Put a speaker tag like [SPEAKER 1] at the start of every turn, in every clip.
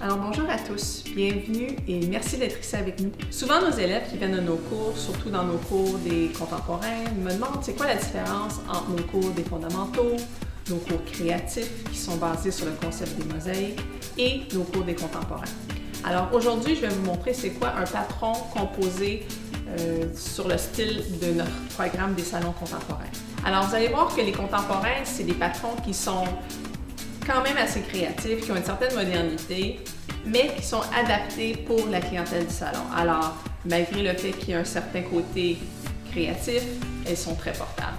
[SPEAKER 1] Alors bonjour à tous, bienvenue et merci d'être ici avec nous. Souvent nos élèves qui viennent à nos cours, surtout dans nos cours des contemporains, me demandent c'est quoi la différence entre nos cours des fondamentaux, nos cours créatifs qui sont basés sur le concept des mosaïques et nos cours des contemporains. Alors aujourd'hui, je vais vous montrer c'est quoi un patron composé sur le style de notre programme des salons contemporains. Alors vous allez voir que les contemporains, c'est des patrons qui sont quand même assez créatifs, qui ont une certaine modernité, mais qui sont adaptés pour la clientèle du salon. Alors, malgré le fait qu'il y a un certain côté créatif, elles sont très portables.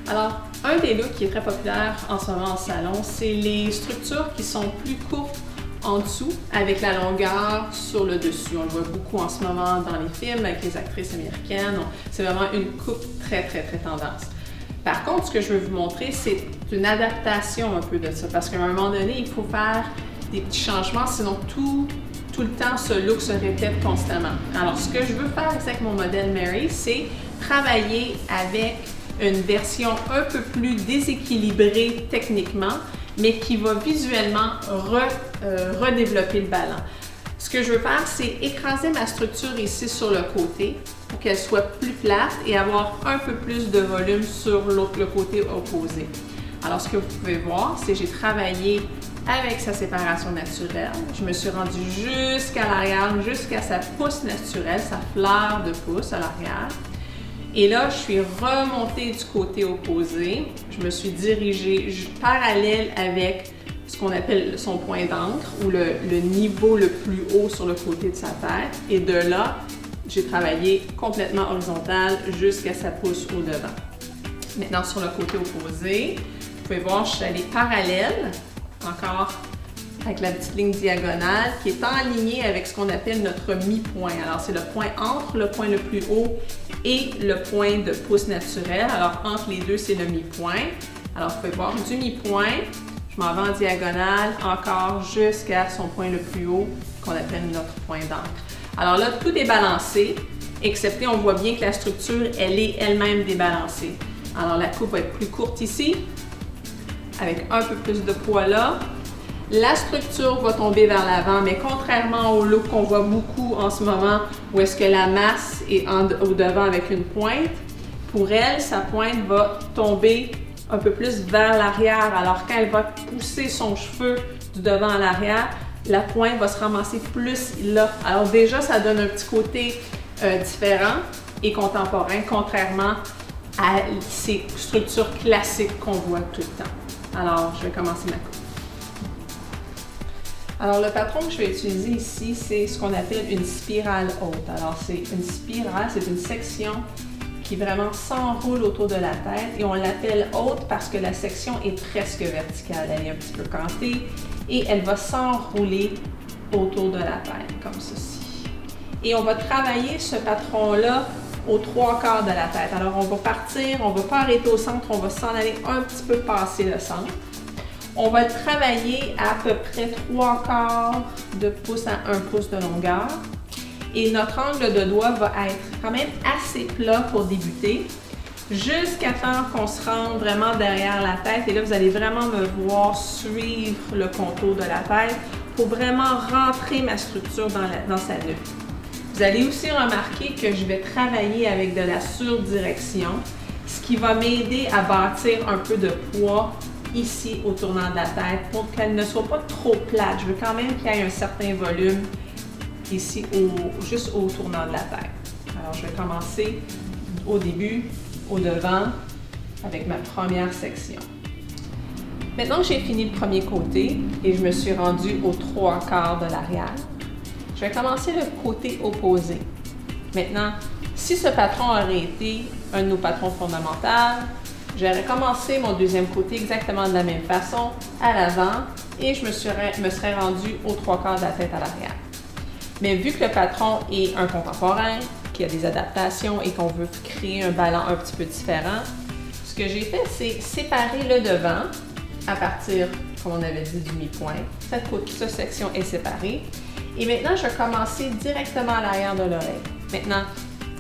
[SPEAKER 1] Alors, un des looks qui est très populaire en ce moment en salon, c'est les structures qui sont plus courtes en dessous, avec la longueur sur le dessus. On le voit beaucoup en ce moment dans les films avec les actrices américaines. C'est vraiment une coupe très tendance. Par contre, ce que je veux vous montrer, c'est une adaptation un peu de ça, parce qu'à un moment donné, il faut faire des petits changements, sinon tout le temps, ce look se répète constamment. Alors, ce que je veux faire avec mon modèle Mary, c'est travailler avec une version un peu plus déséquilibrée techniquement, mais qui va visuellement redévelopper le ballon. Ce que je veux faire, c'est écraser ma structure ici sur le côté pour qu'elle soit plus plate et avoir un peu plus de volume sur le côté opposé. Alors, ce que vous pouvez voir, c'est que j'ai travaillé avec sa séparation naturelle. Je me suis rendue jusqu'à l'arrière, jusqu'à sa pousse naturelle, sa fleur de pouce à l'arrière. Et là, je suis remontée du côté opposé. Je me suis dirigée parallèle avec ce qu'on appelle son point d'encre ou le niveau le plus haut sur le côté de sa tête. Et de là, j'ai travaillé complètement horizontal jusqu'à sa pousse au devant. Maintenant, sur le côté opposé, vous pouvez voir, je suis allée parallèle, encore avec la petite ligne diagonale qui est enlignée avec ce qu'on appelle notre mi-point. Alors, c'est le point entre le point le plus haut et le point de pouce naturel. Alors, entre les deux, c'est le mi-point. Alors, vous pouvez voir du mi-point, je m'en vais en diagonale encore jusqu'à son point le plus haut qu'on appelle notre point d'encre. Alors là, tout est balancé, excepté on voit bien que la structure, elle est elle-même débalancée. Alors la coupe va être plus courte ici, avec un peu plus de poids là. La structure va tomber vers l'avant, mais contrairement au look qu'on voit beaucoup en ce moment, où est-ce que la masse est au devant avec une pointe, pour elle, sa pointe va tomber un peu plus vers l'arrière. Alors quand elle va pousser son cheveu du devant à l'arrière, la pointe va se ramasser plus là. Alors déjà, ça donne un petit côté différent et contemporain, contrairement à ces structures classiques qu'on voit tout le temps. Alors, je vais commencer ma coupe. Alors, le patron que je vais utiliser ici, c'est ce qu'on appelle une spirale haute. Alors, c'est une spirale, c'est une section qui vraiment s'enroule autour de la tête et on l'appelle haute parce que la section est presque verticale. Elle est un petit peu cantée et elle va s'enrouler autour de la tête, comme ceci. Et on va travailler ce patron-là aux 3/4 de la tête. Alors, on va partir, on ne va pas arrêter au centre, on va s'en aller un petit peu passer le centre. On va travailler à peu près 3/4 de pouce à 1 pouce de longueur. Et notre angle de doigt va être quand même assez plat pour débuter, jusqu'à temps qu'on se rende vraiment derrière la tête. Et là, vous allez vraiment me voir suivre le contour de la tête pour vraiment rentrer ma structure dans sa nuque. Vous allez aussi remarquer que je vais travailler avec de la surdirection, ce qui va m'aider à bâtir un peu de poids ici au tournant de la tête pour qu'elle ne soit pas trop plate. Je veux quand même qu'il y ait un certain volume ici, juste au tournant de la tête. Alors, je vais commencer au début, au devant, avec ma première section. Maintenant que j'ai fini le premier côté et je me suis rendue aux 3/4 de l'arrière, je vais commencer le côté opposé. Maintenant, si ce patron aurait été un de nos patrons fondamentaux, j'aurais commencé mon deuxième côté exactement de la même façon, à l'avant, et je me serais rendue aux 3/4 de la tête à l'arrière. Mais vu que le patron est un contemporain, qu'il y a des adaptations et qu'on veut créer un ballon un petit peu différent, ce que j'ai fait, c'est séparer le devant à partir, comme on avait dit, du mi-point. Cette section est séparée. Et maintenant, je vais commencer directement à l'arrière de l'oreille. Maintenant,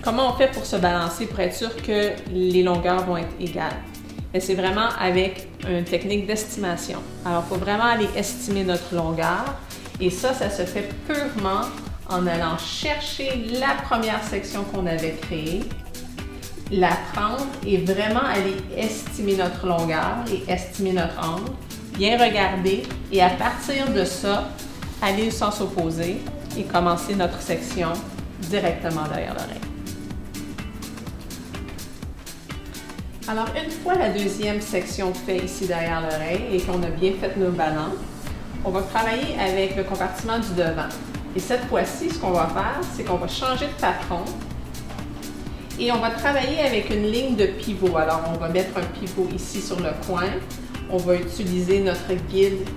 [SPEAKER 1] comment on fait pour se balancer pour être sûr que les longueurs vont être égales? C'est vraiment avec une technique d'estimation. Alors, il faut vraiment aller estimer notre longueur Et ça se fait purement en allant chercher la première section qu'on avait créée, la prendre et vraiment aller estimer notre longueur et estimer notre angle, bien regarder et à partir de ça, aller au sens opposé et commencer notre section directement derrière l'oreille. Alors, une fois la deuxième section faite ici derrière l'oreille et qu'on a bien fait nos ballons, on va travailler avec le compartiment du devant. Et cette fois-ci, ce qu'on va faire, c'est qu'on va changer de patron et on va travailler avec une ligne de pivot. Alors, on va mettre un pivot ici sur le coin. On va utiliser notre guide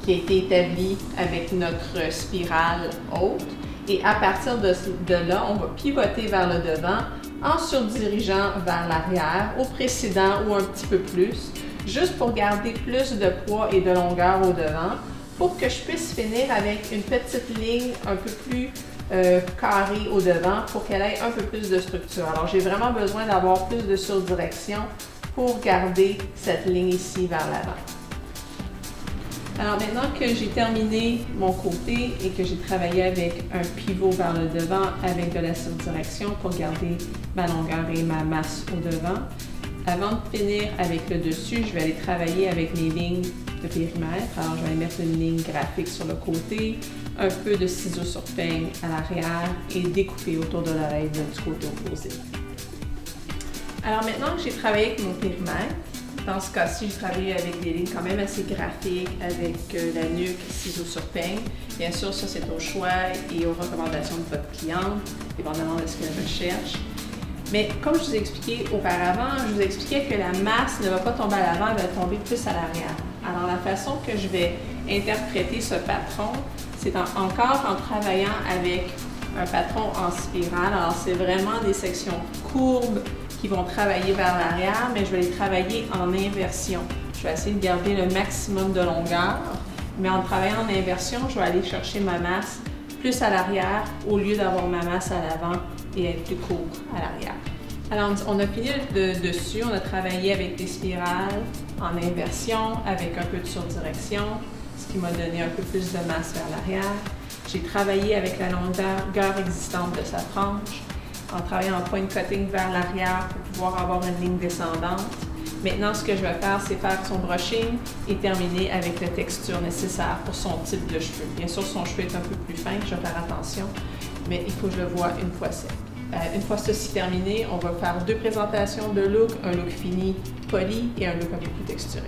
[SPEAKER 1] qui a été établi avec notre spirale haute. Et à partir de là, on va pivoter vers le devant en surdirigeant vers l'arrière, au précédent ou un petit peu plus, juste pour garder plus de poids et de longueur au devant, pour que je puisse finir avec une petite ligne un peu plus carrée au devant pour qu'elle ait un peu plus de structure. Alors, j'ai vraiment besoin d'avoir plus de surdirection pour garder cette ligne ici vers l'avant. Alors maintenant que j'ai terminé mon côté et que j'ai travaillé avec un pivot vers le devant avec de la surdirection pour garder ma longueur et ma masse au devant, avant de finir avec le dessus, je vais aller travailler avec les lignes de périmètre. Alors je vais aller mettre une ligne graphique sur le côté, un peu de ciseaux sur peigne à l'arrière et découper autour de l'oreille du côté opposé. Alors maintenant que j'ai travaillé avec mon périmètre, dans ce cas-ci, j'ai travaillé avec des lignes quand même assez graphiques, avec la nuque, ciseaux sur peigne. Bien sûr, ça c'est au choix et aux recommandations de votre cliente, dépendamment de ce qu'elle recherche. Mais comme je vous ai expliqué auparavant, je vous expliquais que la masse ne va pas tomber à l'avant, elle va tomber plus à l'arrière. Alors la façon que je vais interpréter ce patron, c'est encore en travaillant avec un patron en spirale. Alors c'est vraiment des sections courbes qui vont travailler vers l'arrière, mais je vais les travailler en inversion. Je vais essayer de garder le maximum de longueur, mais en travaillant en inversion, je vais aller chercher ma masse plus à l'arrière au lieu d'avoir ma masse à l'avant et être plus court à l'arrière. Alors, on a fini le dessus, on a travaillé avec des spirales en inversion, avec un peu de surdirection, ce qui m'a donné un peu plus de masse vers l'arrière. J'ai travaillé avec la longueur existante de sa frange, en travaillant en point cutting vers l'arrière pour pouvoir avoir une ligne descendante. Maintenant, ce que je vais faire, c'est faire son brushing et terminer avec la texture nécessaire pour son type de cheveux. Bien sûr, son cheveu est un peu plus fin, je vais faire attention, mais il faut que je le voie une fois sec. Une fois ceci terminé, on va faire deux présentations de look, un look fini, poli et un look un peu plus texturé.